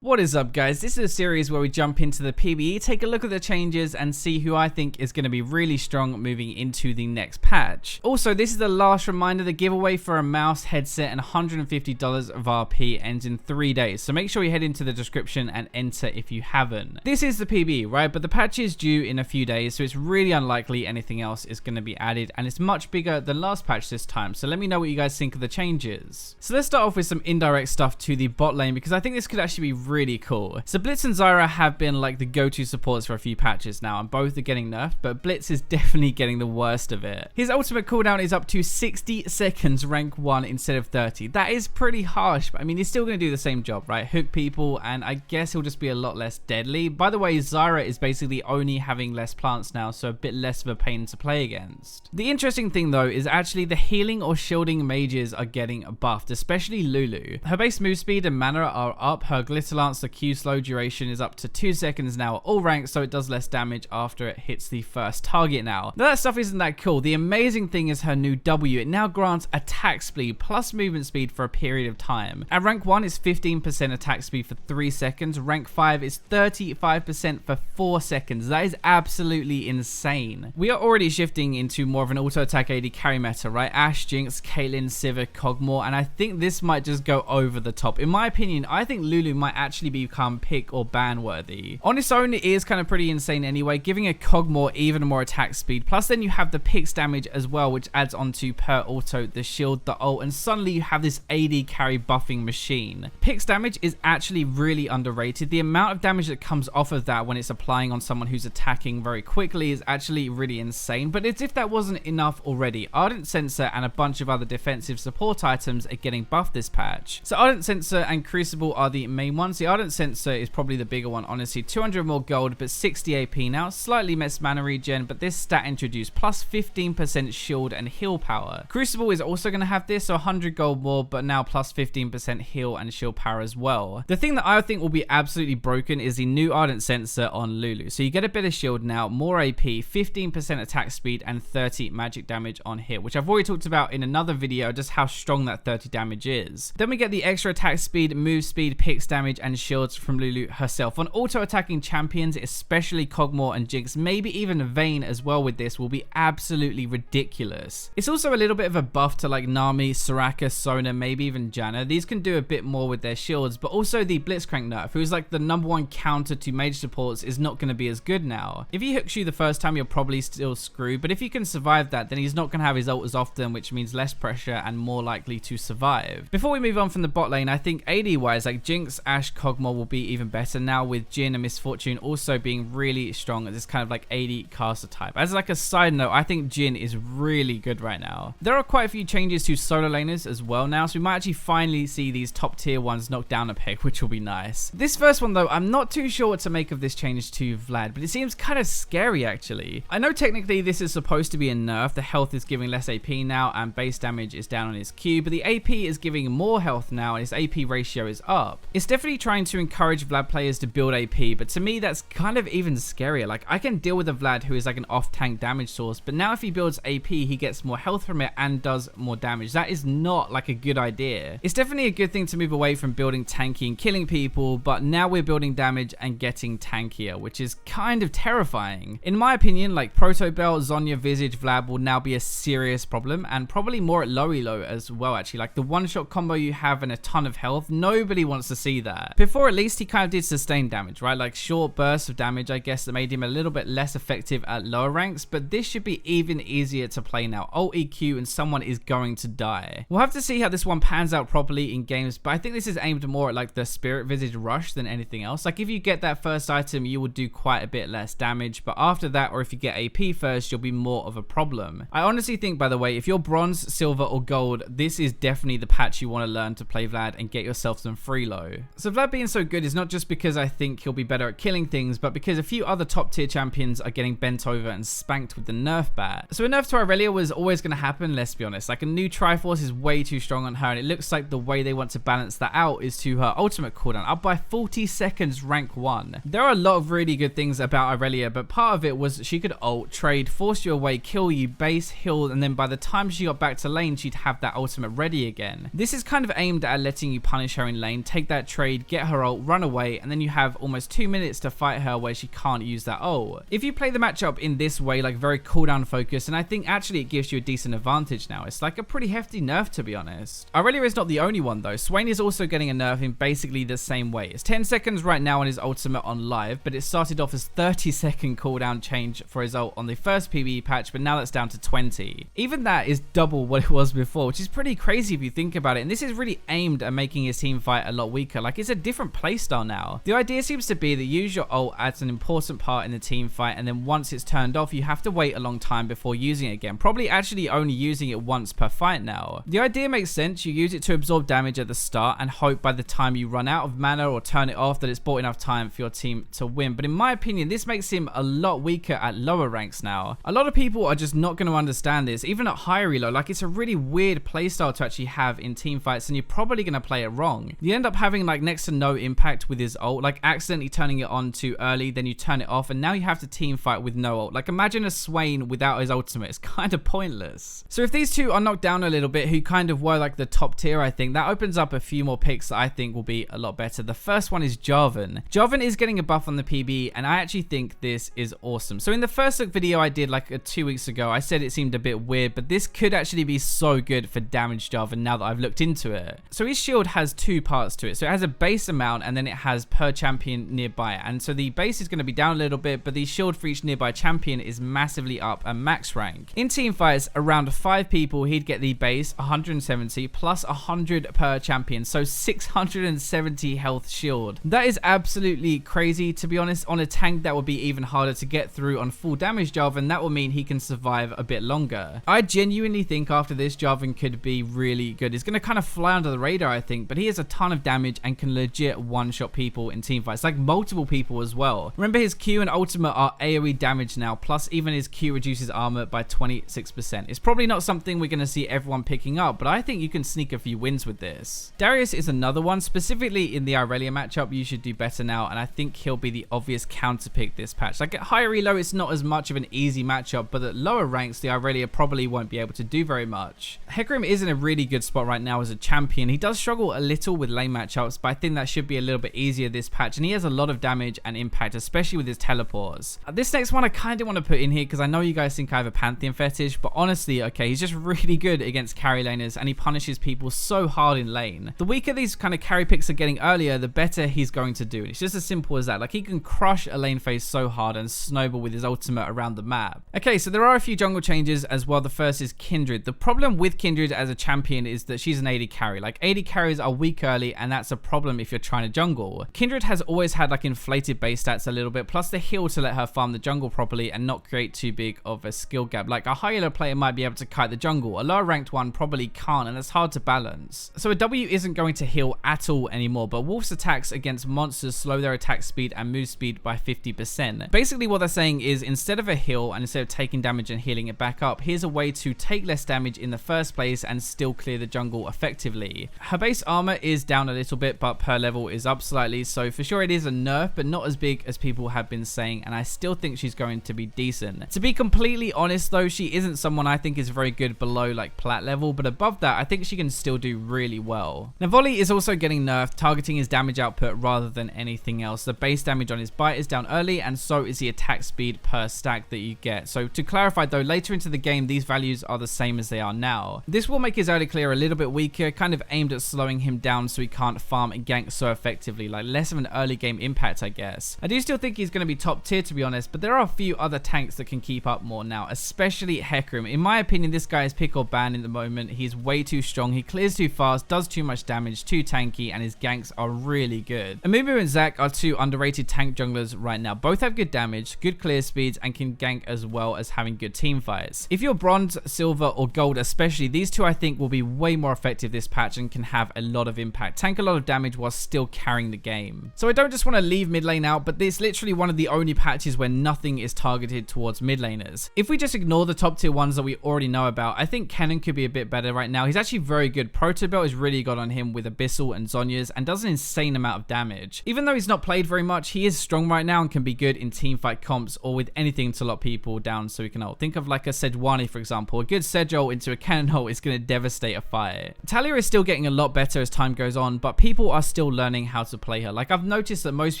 What is up, guys? This is a series where we jump into the PvE, take a look at the changes, and see who I think is going to be really strong moving into the next patch. Also, this is the last reminder: the giveaway for a mouse, headset, and $150 of RP ends in 3 days, so make sure you head into the description and enter if you haven't. This is the PvE, right? But the patch is due in a few days, so it's really unlikely anything else is going to be added, and it's much bigger than last patch this time, so let me know what you guys think of the changes. So let's start off with some indirect stuff to the bot lane, because I think this could actually be really cool. So Blitz and Zyra have been like the go-to supports for a few patches now, and both are getting nerfed, but Blitz is definitely getting the worst of it. His ultimate cooldown is up to 60 seconds rank 1 instead of 30. That is pretty harsh, but I mean, he's still going to do the same job, right? Hook people, and I guess he'll just be a lot less deadly. By the way, Zyra is basically only having less plants now, so a bit less of a pain to play against. The interesting thing though is actually the healing or shielding mages are getting buffed, especially Lulu. Her base move speed and mana are up, her glitter lance, the Q slow duration is up to 2 seconds now at all ranks, so it does less damage after it hits the first target now. Now that stuff isn't that cool. The amazing thing is her new W. It now grants attack speed plus movement speed for a period of time. At rank 1 is 15% attack speed for 3 seconds, rank 5 is 35% for 4 seconds. That is absolutely insane. We are already shifting into more of an auto attack AD carry meta, right? Ashe, Jinx, Caitlyn, Sivir, Kog'Maw, and I think this might just go over the top. In my opinion, I think Lulu might actually become pick or ban worthy. On its own, it is kind of pretty insane anyway, giving a Kog'Maw even more attack speed. Plus then you have the Pix damage as well, which adds onto per auto, the shield, the ult, and suddenly you have this AD carry buffing machine. Pix damage is actually really underrated. The amount of damage that comes off of that when it's applying on someone who's attacking very quickly is actually really insane. But as if that wasn't enough already, Ardent Sensor and a bunch of other defensive support items are getting buffed this patch. So Ardent Sensor and Crucible are the main ones. The Ardent Sensor is probably the bigger one, honestly. 200 more gold, but 60 AP now. Slightly less mana regen, but this stat introduced plus 15% shield and heal power. Crucible is also going to have this, so 100 gold more, but now plus 15% heal and shield power as well. The thing that I think will be absolutely broken is the new Ardent Sensor on Lulu. So you get a bit of shield now, more AP, 15% attack speed, and 30 magic damage on hit, which I've already talked about in another video, just how strong that 30 damage is. Then we get the extra attack speed, move speed, picks damage, and shields from Lulu herself. On auto-attacking champions, especially Kog'Maw and Jinx, maybe even Vayne as well with this, will be absolutely ridiculous. It's also a little bit of a buff to like Nami, Soraka, Sona, maybe even Janna. These can do a bit more with their shields, but also the Blitzcrank nerf, who's like the #1 counter to mage supports, is not going to be as good now. If he hooks you the first time, you're probably still screwed, but if you can survive that, then he's not going to have his ult as often, which means less pressure and more likely to survive. Before we move on from the bot lane, I think AD wise, like Jinx, Ashe, Kog'Maw will be even better now, with Jhin and Miss Fortune also being really strong as this kind of like AD caster type. As like a side note, I think Jhin is really good right now. There are quite a few changes to solo laners as well now, so we might actually finally see these top tier ones knocked down a peg, which will be nice. This first one though, I'm not too sure what to make of this change to Vlad, but it seems kind of scary actually. I know technically this is supposed to be a nerf. The health is giving less AP now and base damage is down on his Q, but the AP is giving more health now and his AP ratio is up. It's definitely trying to encourage Vlad players to build AP, but to me that's kind of even scarier. Like, I can deal with a Vlad who is like an off-tank damage source, but now if he builds AP, he gets more health from it and does more damage. That is not like a good idea. It's definitely a good thing to move away from building tanky and killing people, but now we're building damage and getting tankier, which is kind of terrifying. In my opinion, like Proto Bell, Zhonya, Visage, Vlad will now be a serious problem, and probably more at low elo as well actually. Like the one-shot combo you have and a ton of health, nobody wants to see that. Before at least he kind of did sustain damage, right? Like short bursts of damage, I guess, that made him a little bit less effective at lower ranks, but this should be even easier to play now. Ult EQ and someone is going to die. We'll have to see how this one pans out properly in games, but I think this is aimed more at like the Spirit Visage Rush than anything else. Like if you get that first item, you will do quite a bit less damage, but after that, or if you get AP first, you'll be more of a problem. I honestly think, by the way, if you're bronze, silver, or gold, this is definitely the patch you want to learn to play Vlad and get yourself some free low. So Vlad being so good is not just because I think he'll be better at killing things, but because a few other top tier champions are getting bent over and spanked with the nerf bat. So a nerf to Irelia was always going to happen, let's be honest. Like a new Triforce is way too strong on her, and it looks like the way they want to balance that out is to her ultimate cooldown, up by 40 seconds rank 1. There are a lot of really good things about Irelia, but part of it was she could ult, trade, force you away, kill you, base, heal, and then by the time she got back to lane, she'd have that ultimate ready again. This is kind of aimed at letting you punish her in lane, take that trade, get her ult, run away, and then you have almost 2 minutes to fight her where she can't use that ult. If you play the matchup in this way, like very cooldown focused, and I think actually it gives you a decent advantage now. It's like a pretty hefty nerf, to be honest. Irelia is not the only one though. Swain is also getting a nerf in basically the same way. It's 10 seconds right now on his ultimate on live, but it started off as 30-second cooldown change for his ult on the first PvE patch, but now that's down to 20. Even that is double what it was before, which is pretty crazy if you think about it. And this is really aimed at making his team fight a lot weaker. Like, it's a different playstyle now. The idea seems to be that use your ult as an important part in the team fight, and then once it's turned off, you have to wait a long time before using it again. Probably actually only using it once per fight now. The idea makes sense. You use it to absorb damage at the start and hope by the time you run out of mana or turn it off that it's bought enough time for your team to win. But in my opinion, this makes him a lot weaker at lower ranks now. A lot of people are just not going to understand this, even at higher elo. Like, it's a really weird playstyle to actually have in team fights, and you're probably going to play it wrong. You end up having like next to no impact with his ult, like accidentally turning it on too early, then you turn it off, and now you have to team fight with no ult. Like, imagine a Swain without his ultimate. It's kind of pointless. So if these two are knocked down a little bit, who kind of were like the top tier, I think that opens up a few more picks that I think will be a lot better. The first one is Jarvan. Jarvan is getting a buff on the PB, and I actually think this is awesome. So in the first look video I did like 2 weeks ago, I said it seemed a bit weird, but this could actually be so good for damage Jarvan now that I've looked into it. So his shield has two parts to it. So it has a base amount, and then it has per champion nearby. And so the base is going to be down a little bit, but the shield for each nearby champion is massively up at max rank. In team fights, around 5 people, he'd get the base 170 plus 100 per champion. So 670 health shield. That is absolutely crazy. To be honest, on a tank that would be even harder to get through. On full damage Jarvan, that will mean he can survive a bit longer. I genuinely think after this, Jarvan could be really good. He's going to kind of fly under the radar, I think, but he has a ton of damage and can legit one-shot people in team fights, like multiple people as well. Remember, his Q and ultimate are AoE damage now, plus even his Q reduces armor by 26%. It's probably not something we're going to see everyone picking up, but I think you can sneak a few wins with this. Darius is another one. Specifically in the Irelia matchup, you should do better now, and I think he'll be the obvious counter pick this patch. Like, at higher elo, it's not as much of an easy matchup, but at lower ranks, the Irelia probably won't be able to do very much. Hecarim is in a really good spot right now as a champion. He does struggle a little with lane matchups, but I think that should be a little bit easier this patch, and he has a lot of damage and impact, especially with his teleports. This next one I kind of want to put in here because I know you guys think I have a Pantheon fetish, but honestly, okay, he's just really good against carry laners, and he punishes people so hard in lane. The weaker these kind of carry picks are getting earlier, the better he's going to do. It's just as simple as that. Like, he can crush a lane phase so hard and snowball with his ultimate around the map. Okay, so there are a few jungle changes as well. The first is Kindred. The problem with Kindred as a champion is that she's an AD carry. Like, AD carries are weak early, and that's a problem if you're trying to jungle. Kindred has always had like inflated base stats a little bit, plus the heal to let her farm the jungle properly and not create too big of a skill gap. Like, a high elo player might be able to kite the jungle, a lower ranked one probably can't, and it's hard to balance. So a W isn't going to heal at all anymore, but Wolf's attacks against monsters slow their attack speed and move speed by 50%. Basically what they're saying is, instead of a heal and instead of taking damage and healing it back up, here's a way to take less damage in the first place and still clear the jungle effectively. Her base armor is down a little bit, but per level is up slightly, so for sure it is a nerf, but not as big as people have been saying, and I still think she's going to be decent. To be completely honest though, she isn't someone I think is very good below like plat level, but above that I think she can still do really well. Now Volley is also getting nerfed, targeting his damage output rather than anything else. The base damage on his bite is down early, and so is the attack speed per stack that you get. So to clarify though, later into the game these values are the same as they are now. This will make his early clear a little bit weaker, kind of aimed at slowing him down so he can't farm and gank so effectively, like less of an early game impact I guess. I do still think he's going to be top tier to be honest, but there are a few other tanks that can keep up more now, especially Hecarim. In my opinion, this guy is pick or ban in the moment. He's way too strong, he clears too fast, does too much damage, too tanky, and his ganks are really good. Amumu and Zac are two underrated tank junglers right now. Both have good damage, good clear speeds, and can gank as well as having good team fights. If you're bronze, silver, or gold especially, these two I think will be way more effective this patch and can have a lot of impact, tank a lot of damage while still carrying the game. So I don't just want to leave mid lane out, but this literally one of the only patches where nothing is targeted towards mid laners. If we just ignore the top tier ones that we already know about, I think Kennen could be a bit better right now. He's actually very good. Protobelt has really got on him with Abyssal and Zhonya's and does an insane amount of damage. Even though he's not played very much, he is strong right now and can be good in teamfight comps or with anything to lock people down so he can ult. Think of like a Sejuani for example. A good Sedge ult into a Kennen ult is going to devastate a fight. Talia is still getting a lot better as time goes on, but people are still still learning how to play her. Like, I've noticed that most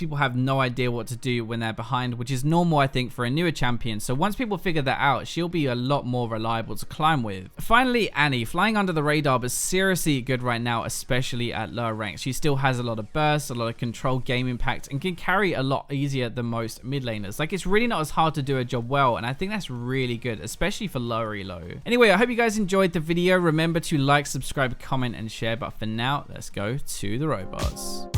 people have no idea what to do when they're behind, which is normal, I think, for a newer champion. So once people figure that out, she'll be a lot more reliable to climb with. Finally, Annie, flying under the radar, but seriously good right now, especially at lower ranks. She still has a lot of burst, a lot of control, game impact, and can carry a lot easier than most mid laners. Like, it's really not as hard to do a job well, and I think that's really good, especially for lower elo. Anyway, I hope you guys enjoyed the video. Remember to like, subscribe, comment, and share, but for now, let's go to the robots.